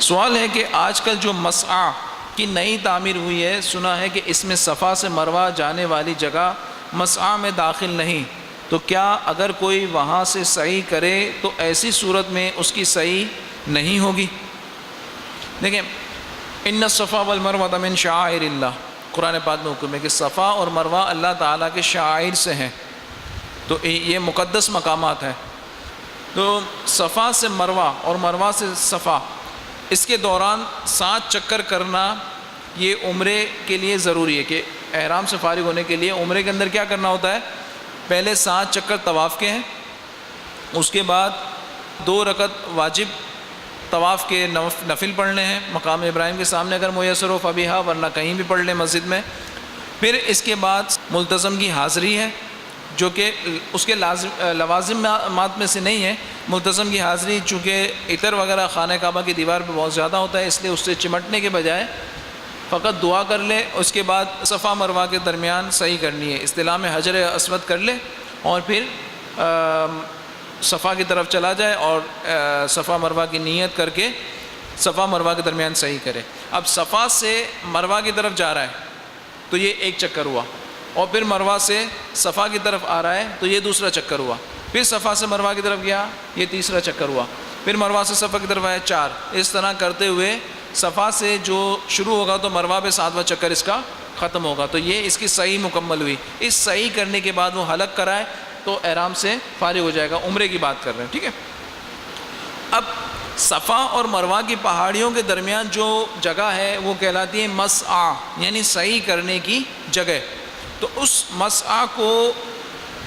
سوال ہے کہ آج کل جو مسعی کی نئی تعمیر ہوئی ہے، سنا ہے کہ اس میں صفا سے مروہ جانے والی جگہ مسعی میں داخل نہیں، تو کیا اگر کوئی وہاں سے سعی کرے تو ایسی صورت میں اس کی سعی نہیں ہوگی؟ دیکھیں، ان الصفا والمروہ من شعائر اللہ، قرآن پاک میں حکم ہے کہ صفا اور مروہ اللہ تعالیٰ کے شعائر سے ہیں، تو یہ مقدس مقامات ہیں۔ تو صفا سے مروہ اور مروہ سے صفا، اس کے دوران 7 چکر کرنا یہ عمرے کے لیے ضروری ہے کہ احرام سے فارغ ہونے کے لیے عمرے کے اندر کیا کرنا ہوتا ہے؟ پہلے 7 چکر طواف کے ہیں، اس کے بعد 2 رکعت واجب طواف کے نفل پڑھنے ہیں مقام ابراہیم کے سامنے اگر میسر ہو فبیہا، ورنہ کہیں بھی پڑھ لیں مسجد میں۔ پھر اس کے بعد ملتزم کی حاضری ہے، جو کہ اس کے لوازمات میں سے نہیں ہے۔ ملتزم کی حاضری چونکہ عطر وغیرہ خانہ کعبہ کی دیوار پہ بہت زیادہ ہوتا ہے، اس لیے اس سے چمٹنے کے بجائے فقط دعا کر لے، اس کے بعد صفا مروہ کے درمیان صحیح کرنی ہے، استلام حجر اسود کر لے اور پھر صفا کی طرف چلا جائے اور صفا مروہ کی نیت کر کے صفا مروہ کے درمیان صحیح کرے۔ اب صفا سے مروہ کی طرف جا رہا ہے تو یہ 1 چکر ہوا، اور پھر مروہ سے صفا کی طرف آ رہا ہے تو یہ 2 چکر ہوا، پھر صفا سے مروہ کی طرف گیا، یہ 3 چکر ہوا، پھر مروہ سے صفا کی طرف آیا 4، اس طرح کرتے ہوئے صفا سے جو شروع ہوگا تو مروہ پہ 7واں چکر اس کا ختم ہوگا، تو یہ اس کی صحیح مکمل ہوئی۔ اس صحیح کرنے کے بعد وہ حلق کرائے تو احرام سے فارغ ہو جائے گا۔ عمرے کی بات کر رہے ہیں، ٹھیک ہے۔ اب صفا اور مروہ کی پہاڑیوں کے درمیان جو جگہ ہے وہ کہلاتی ہے مسعی، یعنی صحیح کرنے کی جگہ۔ تو اس مسعی کو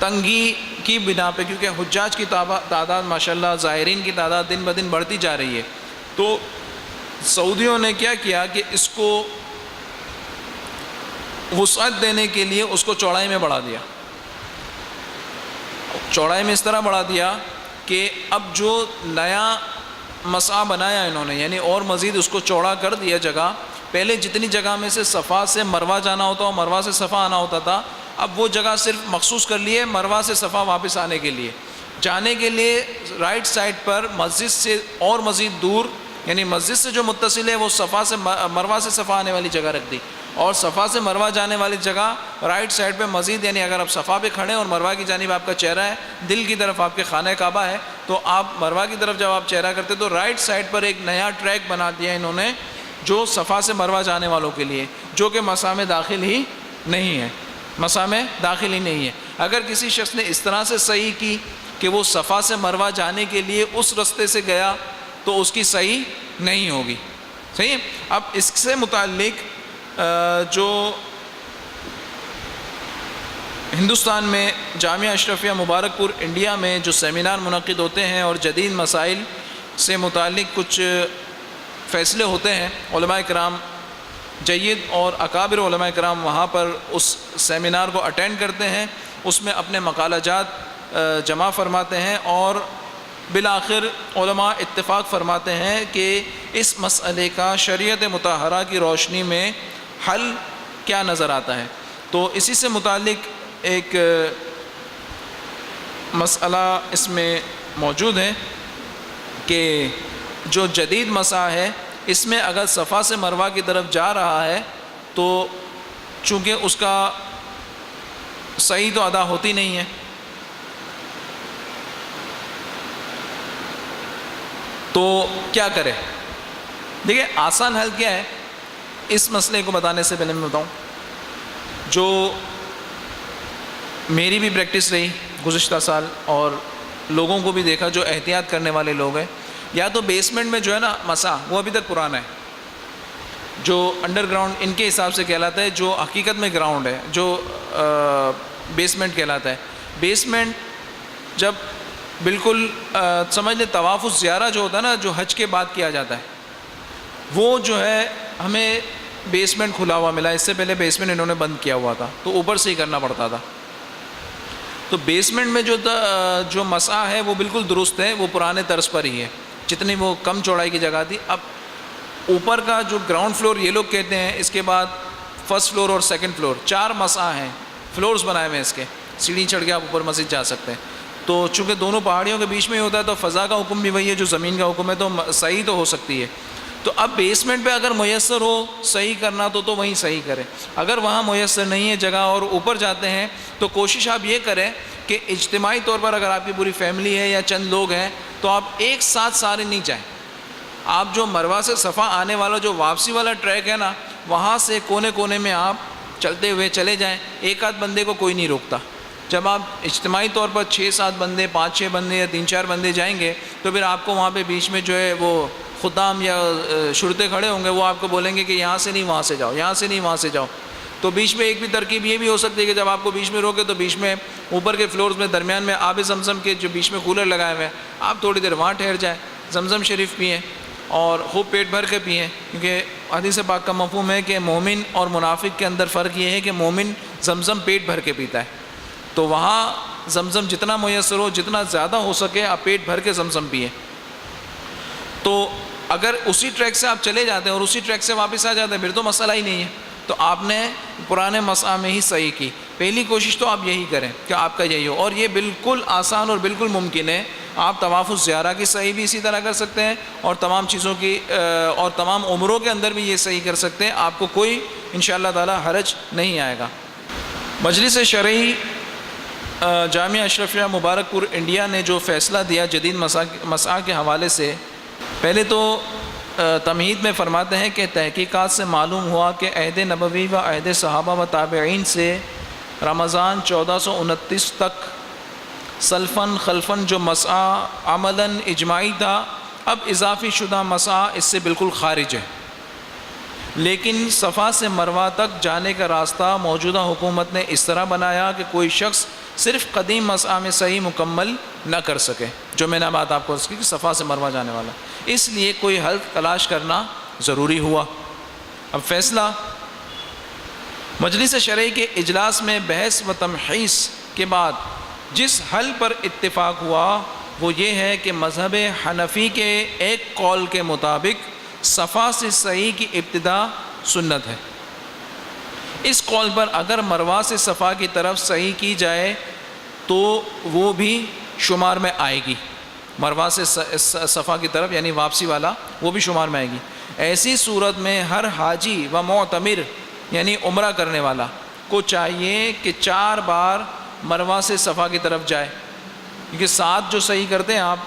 تنگی کی بنا پہ، کیونکہ حجاج کی تعداد ماشاءاللہ زائرین کی تعداد دن بدن بڑھتی جا رہی ہے، تو سعودیوں نے کیا کیا کہ اس کو وسعت دینے کے لیے اس کو چوڑائی میں بڑھا دیا۔ چوڑائی میں اس طرح بڑھا دیا کہ اب جو نیا مسعی بنایا انہوں نے، یعنی اور مزید اس کو چوڑا کر دیا جگہ۔ پہلے جتنی جگہ میں سے صفا سے مروہ جانا ہوتا اور مروہ سے صفا آنا ہوتا تھا، اب وہ جگہ صرف مخصوص کر لیے مروہ سے صفا واپس آنے کے لیے۔ جانے کے لیے رائٹ سائڈ پر مسجد سے اور مزید دور، یعنی مسجد سے جو متصل ہے وہ صفا سے مروہ سے صفا آنے والی جگہ رکھ دی، اور صفا سے مروہ جانے والی جگہ رائٹ سائڈ پہ مزید، یعنی اگر آپ صفا پہ کھڑے ہیں اور مروہ کی جانب آپ کا چہرہ ہے، دل کی طرف آپ کے خانہ کعبہ ہے، تو آپ مروہ کی طرف جب آپ چہرہ کرتے تو رائٹ سائڈ پر ایک نیا ٹریک بنا دیا انہوں نے جو صفا سے مروہ جانے والوں کے لیے، جو کہ مسعی میں داخل ہی نہیں ہے، مسعی میں داخل ہی نہیں ہے۔ اگر کسی شخص نے اس طرح سے صحیح کی کہ وہ صفا سے مروہ جانے کے لیے اس رستے سے گیا تو اس کی صحیح نہیں ہوگی، صحیح ہے۔ اب اس سے متعلق جو ہندوستان میں جامعہ اشرفیہ مبارک پور انڈیا میں جو سیمینار منعقد ہوتے ہیں اور جدید مسائل سے متعلق کچھ فیصلے ہوتے ہیں، علماء کرام جید اور اکابر علماء کرام وہاں پر اس سیمینار کو اٹینڈ کرتے ہیں، اس میں اپنے مقالہ جات جمع فرماتے ہیں، اور بالآخر علماء اتفاق فرماتے ہیں کہ اس مسئلے کا شریعت مطہرہ کی روشنی میں حل کیا نظر آتا ہے۔ تو اسی سے متعلق ایک مسئلہ اس میں موجود ہے کہ جو جدید مسعی ہے اس میں اگر صفا سے مروہ کی طرف جا رہا ہے تو چونکہ اس کا صحیح تو ادا ہوتی نہیں ہے، تو کیا کرے؟ دیکھیں، آسان حل کیا ہے اس مسئلے کو بتانے سے پہلے میں بتاؤں، جو میری بھی پریکٹس رہی گزشتہ سال اور لوگوں کو بھی دیکھا جو احتیاط کرنے والے لوگ ہیں، یا تو بیسمنٹ میں جو ہے نا مسا وہ ابھی تک پرانا ہے، جو انڈر گراؤنڈ ان کے حساب سے کہلاتا ہے، جو حقیقت میں گراؤنڈ ہے جو بیسمنٹ کہلاتا ہے۔ بیسمنٹ جب بالکل سمجھ لیں طواف الزیارہ جو ہوتا ہے نا، جو حج کے بعد کیا جاتا ہے، وہ جو ہے ہمیں بیسمنٹ کھلا ہوا ملا، اس سے پہلے بیسمنٹ انہوں نے بند کیا ہوا تھا تو اوپر سے ہی کرنا پڑتا تھا۔ تو بیسمنٹ میں جو مسعی ہے وہ بالکل درست ہے، وہ پرانے طرز پر ہی ہے، جتنی وہ کم چوڑائی کی جگہ تھی۔ اب اوپر کا جو گراؤنڈ فلور یہ لوگ کہتے ہیں، اس کے بعد فرسٹ فلور اور سیکنڈ فلور، 4 مسعی ہیں، فلورز بنائے ہوئے ہیں، اس کے سیڑھی چڑھ کے آپ اوپر مسجد جا سکتے ہیں۔ تو چونکہ دونوں پہاڑیوں کے بیچ میں ہی ہوتا ہے تو فضا کا حکم بھی وہی ہے جو زمین کا حکم ہے، تو صحیح تو ہو سکتی ہے۔ تو اب بیسمنٹ پہ اگر میسر ہو صحیح کرنا تو وہیں صحیح کریں. اگر وہاں میسر نہیں ہے جگہ اور اوپر جاتے ہیں تو کوشش آپ یہ کریں کہ اجتماعی طور پر اگر آپ کی پوری فیملی ہے یا چند لوگ ہیں تو آپ ایک ساتھ سارے نہیں جائیں. آپ جو مروہ سے صفا آنے والا جو واپسی والا ٹریک ہے نا وہاں سے کونے کونے میں آپ چلتے ہوئے چلے جائیں. ایک آدھ بندے کو کوئی نہیں روکتا. جب آپ اجتماعی طور پر 6-7 بندے 5-6 بندے یا 3-4 بندے جائیں گے تو پھر آپ کو وہاں پہ بیچ میں جو ہے وہ خدام یا شرطے کھڑے ہوں گے, وہ آپ کو بولیں گے کہ یہاں سے نہیں وہاں سے جاؤ, یہاں سے نہیں وہاں سے جاؤ. تو بیچ میں ایک بھی ترکیب یہ بھی ہو سکتی ہے کہ جب آپ کو بیچ میں روکے تو بیچ میں اوپر کے فلورز میں درمیان میں آب زمزم کے جو بیچ میں کولر لگائے ہوئے ہیں آپ تھوڑی دیر وہاں ٹھہر جائیں, زمزم شریف پئیں اور خوب پیٹ بھر کے پئیں. کیونکہ حدیث پاک کا مفہوم ہے کہ مومن اور منافق کے اندر فرق یہ ہے کہ مومن زمزم پیٹ بھر کے پیتا ہے. تو وہاں زمزم جتنا میسر ہو جتنا زیادہ ہو سکے آپ پیٹ بھر کے زمزم پئیں. تو اگر اسی ٹریک سے آپ چلے جاتے ہیں اور اسی ٹریک سے واپس آ جاتے ہیں پھر تو مسئلہ ہی نہیں ہے. تو آپ نے پرانے مسعی میں ہی صحیح کی. پہلی کوشش تو آپ یہی کریں کہ آپ کا یہی ہو, اور یہ بالکل آسان اور بالکل ممکن ہے. آپ طواف الزیارہ کی صحیح بھی اسی طرح کر سکتے ہیں اور تمام چیزوں کی اور تمام عمروں کے اندر بھی یہ صحیح کر سکتے ہیں. آپ کو کوئی انشاءاللہ تعالی حرج نہیں آئے گا. مجلس شرعی جامعہ اشرفیہ مبارک پور انڈیا نے جو فیصلہ دیا جدید مسعی کے حوالے سے, پہلے تو تمہید میں فرماتے ہیں کہ تحقیقات سے معلوم ہوا کہ عہد نبوی و عہد صحابہ و تابعین سے رمضان 1429 تک سلفاً خلفاً جو مسعی عملاً اجماعی تھا, اب اضافی شدہ مسعی اس سے بالکل خارج ہے. لیکن صفا سے مروہ تک جانے کا راستہ موجودہ حکومت نے اس طرح بنایا کہ کوئی شخص صرف قدیم مسعی میں صحیح مکمل نہ کر سکے, جو میں نے بات آپ کو اس کی کہ صفا سے مروہ جانے والا. اس لیے کوئی حل تلاش کرنا ضروری ہوا. اب فیصلہ مجلس شرعی کے اجلاس میں بحث و تمحیص کے بعد جس حل پر اتفاق ہوا وہ یہ ہے کہ مذہب حنفی کے ایک قول کے مطابق صفا سے صحیح کی ابتدا سنت ہے. اس قول پر اگر مروہ سے صفا کی طرف صحیح کی جائے تو وہ بھی شمار میں آئے گی. مروہ سے صفا کی طرف یعنی واپسی والا وہ بھی شمار میں آئے گی. ایسی صورت میں ہر حاجی و معتمر یعنی عمرہ کرنے والا کو چاہیے کہ 4 بار مروہ سے صفا کی طرف جائے. کیونکہ 7 جو صحیح کرتے ہیں آپ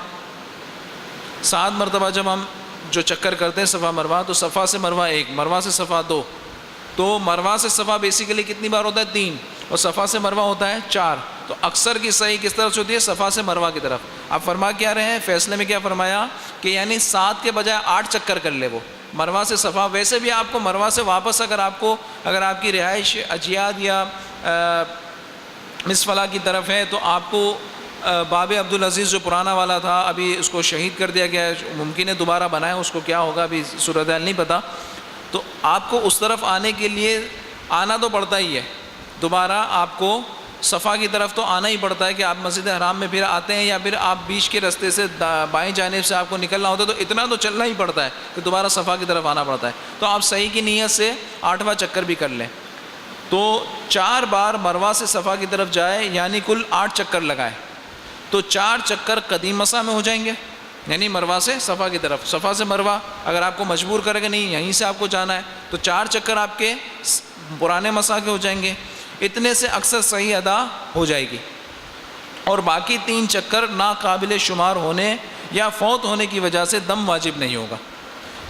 7 مرتبہ جب ہم جو چکر کرتے ہیں صفا مروہ تو صفا سے مروہ 1, مروہ سے صفا 2, تو مروہ سے صفا بیسیکلی کتنی بار ہوتا ہے 3 اور صفا سے مروہ ہوتا ہے 4. تو اکثر کی صحیح کس طرف سے ہوتی ہے صفا سے مروہ کی طرف. آپ فرما کیا رہے ہیں فیصلے میں کیا فرمایا کہ یعنی 7 کے بجائے 8 چکر کر لے وہ مروہ سے صفا. ویسے بھی آپ کو مروہ سے واپس اگر آپ کی رہائش اجیاد یا مصفلا کی طرف ہے تو آپ کو باب عبدالعزیز جو پرانا والا تھا ابھی اس کو شہید کر دیا گیا ہے, ممکن ہے دوبارہ بنائیں, اس کو کیا ہوگا ابھی صورتحال نہیں پتہ. تو آپ کو اس طرف آنے کے لیے آنا تو پڑتا ہی ہے, دوبارہ آپ کو صفا کی طرف تو آنا ہی پڑتا ہے کہ آپ مسجد حرام میں پھر آتے ہیں یا پھر آپ بیچ کے رستے سے بائیں جانب سے آپ کو نکلنا ہوتا ہے تو اتنا تو چلنا ہی پڑتا ہے کہ دوبارہ صفا کی طرف آنا پڑتا ہے. تو آپ صحیح کی نیت سے 8واں چکر بھی کر لیں. تو 4 بار مروہ سے صفا کی طرف جائے یعنی کل 8 چکر لگائے تو 4 چکر قدیم مسعی میں ہو جائیں گے یعنی مروہ سے صفا کی طرف. صفا سے مروہ اگر آپ کو مجبور کرے گا نہیں یہیں سے آپ کو جانا ہے تو 4 چکر آپ کے پرانے مسعی کے ہو جائیں گے. اتنے سے اکثر صحیح ادا ہو جائے گی اور باقی 3 چکر ناقابل شمار ہونے یا فوت ہونے کی وجہ سے دم واجب نہیں ہوگا,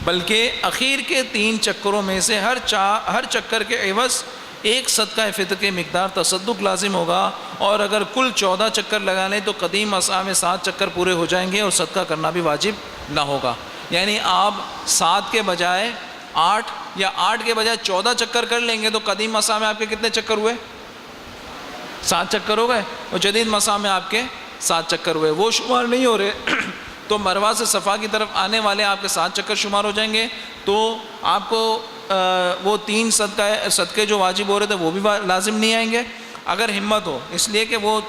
بلکہ اخیر کے 3 چکروں میں سے ہر چکر کے عوض 1 صدقہ فطر کی مقدار تصدق لازم ہوگا. اور اگر کل 14 چکر لگا لیں تو قدیم مسعی میں 7 چکر پورے ہو جائیں گے اور صدقہ کرنا بھی واجب نہ ہوگا. یعنی آپ 7 کے بجائے 8 یا 8 کے بجائے 14 چکر کر لیں گے تو قدیم مسعی میں آپ کے کتنے چکر ہوئے 7 چکر ہو گئے اور جدید مسعی میں آپ کے 7 چکر ہوئے, وہ شمار نہیں ہو رہے. تو مروہ سے صفا کی طرف آنے والے آپ کے 7 چکر شمار ہو جائیں گے تو آپ کو وہ 3 صدقے جو واجب ہو رہے تھے وہ بھی لازم نہیں آئیں گے اگر ہمت ہو, اس لیے کہ وہ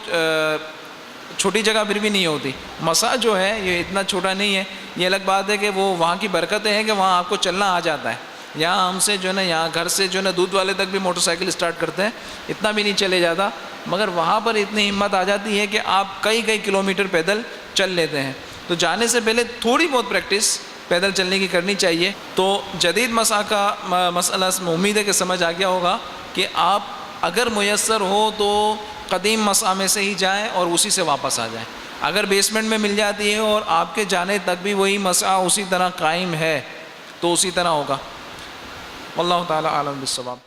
چھوٹی جگہ پھر بھی نہیں ہوتی. مسعی جو ہے یہ اتنا چھوٹا نہیں ہے, یہ الگ بات ہے کہ وہ وہاں کی برکتیں ہیں کہ وہاں آپ کو چلنا آ جاتا ہے. یہاں ہم سے جو ہے نا یہاں گھر سے جو ہے نا دودھ والے تک بھی موٹر سائیکل اسٹارٹ کرتے ہیں, اتنا بھی نہیں چلے جاتا, مگر وہاں پر اتنی ہمت آ جاتی ہے کہ آپ کئی کلومیٹر پیدل چل لیتے ہیں. تو جانے سے پہلے تھوڑی بہت پریکٹس پیدل چلنے کی کرنی چاہیے۔ تو جدید مسعی کا مسئلہ امید ہے کہ سمجھ آ گیا ہوگا کہ آپ اگر میسر ہو تو قدیم مسعی میں سے ہی جائیں اور اسی سے واپس آ جائیں۔ اگر بیسمنٹ میں مل جاتی ہے اور آپ کے جانے تک بھی وہی مسعی اسی طرح قائم ہے تو اسی طرح ہوگا۔ واللہ تعالی عالم بالصواب۔